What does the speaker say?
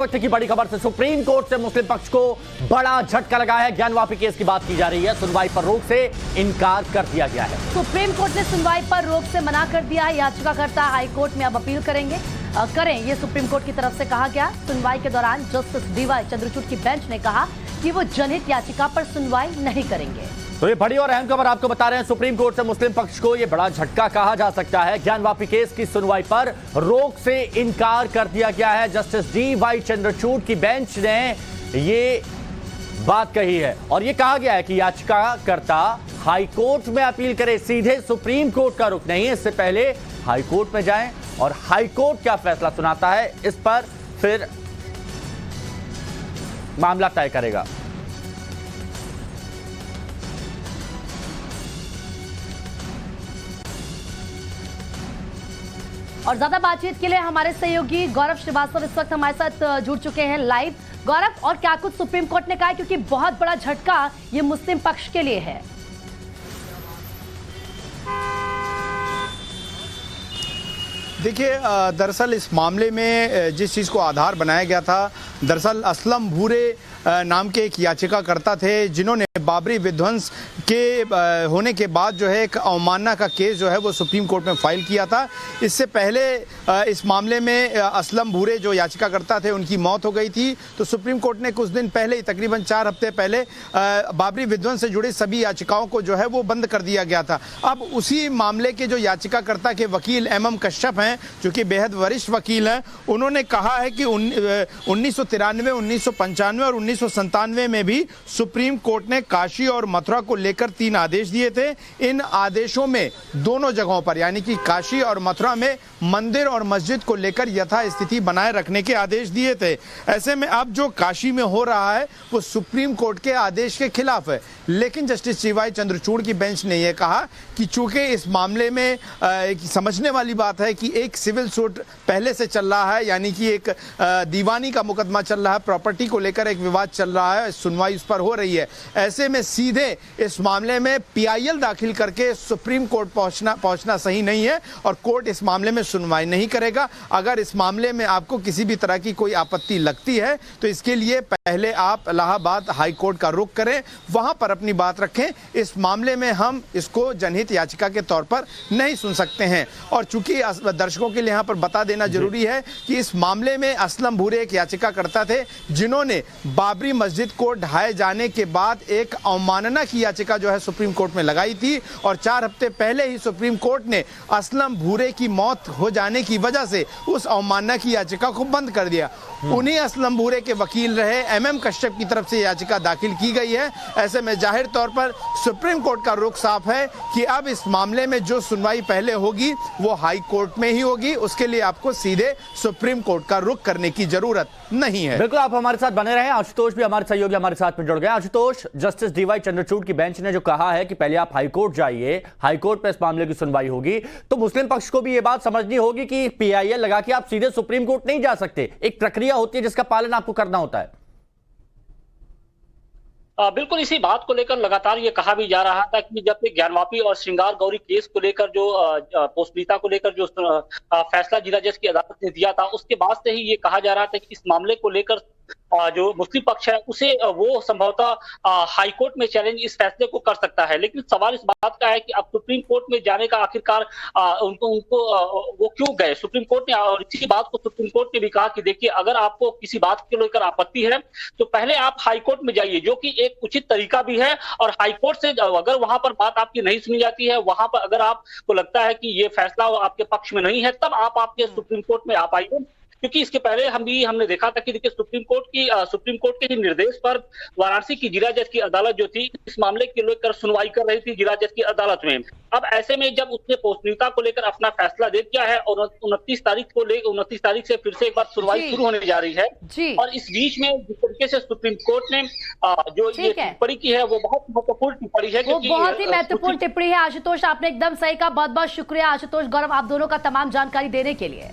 वक्त की बड़ी खबर से सुप्रीम कोर्ट से मुस्लिम पक्ष को बड़ा झटका लगा है। ज्ञान वापी केस की बात की जा रही है। सुनवाई पर रोक से इनकार कर दिया गया है। सुप्रीम कोर्ट ने सुनवाई पर रोक से मना कर दिया है। याचिकाकर्ता हाई कोर्ट में अब अपील करें, ये सुप्रीम कोर्ट की तरफ से कहा गया। सुनवाई के दौरान जस्टिस डीवाई चंद्रचूड़ की बेंच ने कहा कि वो जनहित याचिका पर सुनवाई नहीं करेंगे। तो ये बड़ी और अहम खबर आपको बता रहे हैं। सुप्रीम कोर्ट से मुस्लिम पक्ष को ये बड़ा झटका कहा जा सकता है। ज्ञान वापी केस की सुनवाई पर रोक से इनकार कर दिया गया है। जस्टिस डीवाई चंद्रचूड़ की बेंच ने ये बात कही है और ये कहा गया है कि याचिकाकर्ता हाई कोर्ट में अपील करे, सीधे सुप्रीम कोर्ट का रुख नहीं है। इससे पहले हाई कोर्ट में जाएं और हाई कोर्ट क्या फैसला सुनाता है इस पर फिर मामला तय करेगा। और ज्यादा बातचीत के लिए हमारे सहयोगी गौरव श्रीवास्तव इस वक्त हमारे साथ जुड़ चुके हैं लाइव। गौरव, और क्या कुछ सुप्रीम कोर्ट ने कहा, क्योंकि बहुत बड़ा झटका ये मुस्लिम पक्ष के लिए है। देखिए, दरअसल इस मामले में जिस चीज़ को आधार बनाया गया था, दरअसल असलम भूरे नाम के एक याचिकाकर्ता थे जिन्होंने बाबरी विध्वंस के होने के बाद जो है एक अवमानना का केस जो है वो सुप्रीम कोर्ट में फाइल किया था। इससे पहले इस मामले में असलम भूरे जो याचिकाकर्ता थे उनकी मौत हो गई थी। तो सुप्रीम कोर्ट ने कुछ दिन पहले ही, तकरीबन 4 हफ्ते पहले, बाबरी विध्वंस से जुड़ी सभी याचिकाओं को जो है वो बंद कर दिया गया था। अब उसी मामले के जो याचिकाकर्ता के वकील MM कश्यप हैं, जो कि बेहद वरिष्ठ वकील हैं, उन्होंने कहा है कि 1993, 1995 और 1997 में भी सुप्रीम कोर्ट ने काशी और मथुरा को लेकर 3 आदेश दिए थे। इन आदेशों में दोनों जगहों पर, यानी कि काशी और मथुरा में, मंदिर और मस्जिद को लेकर यथास्थिति बनाए रखने के आदेश दिए थे। ऐसे में अब जो काशी में हो रहा है वो सुप्रीम कोर्ट के आदेश के खिलाफ है। लेकिन जस्टिस डीवाई चंद्रचूड़ की बेंच ने यह कहा कि चूंकि इस मामले में समझने वाली बात है कि एक सिविल सूट पहले से चल रहा है, यानी कि एक दीवानी का मुकदमा चल रहा है, प्रॉपर्टी को लेकर एक विवाद चल रहा है, सुनवाई उस पर हो रही है। ऐसे में सीधे इस मामले में PIL दाखिल करके सुप्रीम कोर्ट पहुंचना सही नहीं है और कोर्ट इस मामले में सुनवाई नहीं करेगा। अगर इस मामले में आपको किसी भी तरह की कोई आपत्ति लगती है तो इसके लिए पहले आप इलाहाबाद हाई कोर्ट का रुख करें, वहां पर अपनी बात रखें। इस मामले में हम इसको जनहित याचिका के तौर पर नहीं सुन सकते हैं। और चूंकि दर्शकों के लिए यहाँ पर बता देना जरूरी है कि इस मामले में असलम भूरे एक याचिकाकर्ता थे जिन्होंने बाबरी मस्जिद को ढहाए जाने के बाद एक अवमानना की याचिका जो है सुप्रीम कोर्ट में लगाई थी और 4 हफ्ते पहले ही सुप्रीम कोर्ट ने असलम भूरे की मौत हो जाने की वजह से उस अवमानना की याचिका को बंद कर दिया। उन्हीं असलम भूरे के वकील रहे MM कश्यप की तरफ से याचिका दाखिल की गई है। ऐसे में जाहिर तौर पर सुप्रीम कोर्ट का रुख साफ है कि अब इस मामले में जो सुनवाई पहले होगी वो हाई कोर्ट में ही होगी। उसके लिए आपको सीधे सुप्रीम कोर्ट का रुख करने की जरूरत नहीं है। बिल्कुल, आप हमारे साथ बने रहे। आशुतोष भी हमारे सहयोगी हमारे साथ में जुड़ गए। आशुतोष, जस्टिस डीवाई चंद्रचूड़ की बेंच ने जो कहा है कि पहले आप हाई कोर्ट जाइए, हाई कोर्ट पे इस मामले की सुनवाई होगी, तो मुस्लिम पक्ष को भी ये बात समझनी होगी कि PIL लगा के आप सीधे सुप्रीम कोर्ट नहीं जा सकते। एक प्रक्रिया होती है जिसका पालन आपको करना होता है। बिल्कुल, इसी बात को लेकर लगातार ये कहा भी जा रहा था कि जब से ज्ञानवापी और श्रृंगार गौरी केस को लेकर जो पोस्टपीटा को लेकर जो फैसला जिला जज की अदालत ने दिया था, उसके बाद से ही ये कहा जा रहा था कि इस मामले को लेकर जो मुस्लिम पक्ष है उसे वो संभवतः हाई कोर्ट में चैलेंज इस फैसले को कर सकता है। लेकिन सवाल इस बात का है कि अब सुप्रीम कोर्ट में जाने का आखिरकार उनको वो क्यों गए सुप्रीम कोर्ट ने। और इसी बात को सुप्रीम कोर्ट ने भी कहा कि देखिए, अगर आपको किसी बात को लेकर आपत्ति है तो पहले आप हाई कोर्ट में जाइए, जो कि एक उचित तरीका भी है। और हाई कोर्ट से अगर वहां पर बात आपकी नहीं सुनी जाती है, वहां पर अगर आपको लगता है कि ये फैसला आपके पक्ष में नहीं है, तब आप आपके सुप्रीम कोर्ट में आप आइए। क्योंकि इसके पहले हमने देखा था कि देखिए, सुप्रीम कोर्ट के निर्देश पर वाराणसी की जिला जज की अदालत जो थी इस मामले के लेकर सुनवाई कर रही थी जिला जज की अदालत में। अब ऐसे में जब उसने पोस्टनीयता को लेकर अपना फैसला दे दिया है और 29 तारीख से फिर से एक बार सुनवाई शुरू होने जा रही है। और इस बीच में जिस तरीके से सुप्रीम कोर्ट ने जो ये टिप्पणी की है वो बहुत महत्वपूर्ण टिप्पणी है, वो बहुत ही महत्वपूर्ण टिप्पणी है। आशुतोष, आपने एकदम सही कहा। बहुत बहुत शुक्रिया आशुतोष, गौरव, आप दोनों का तमाम जानकारी देने के लिए।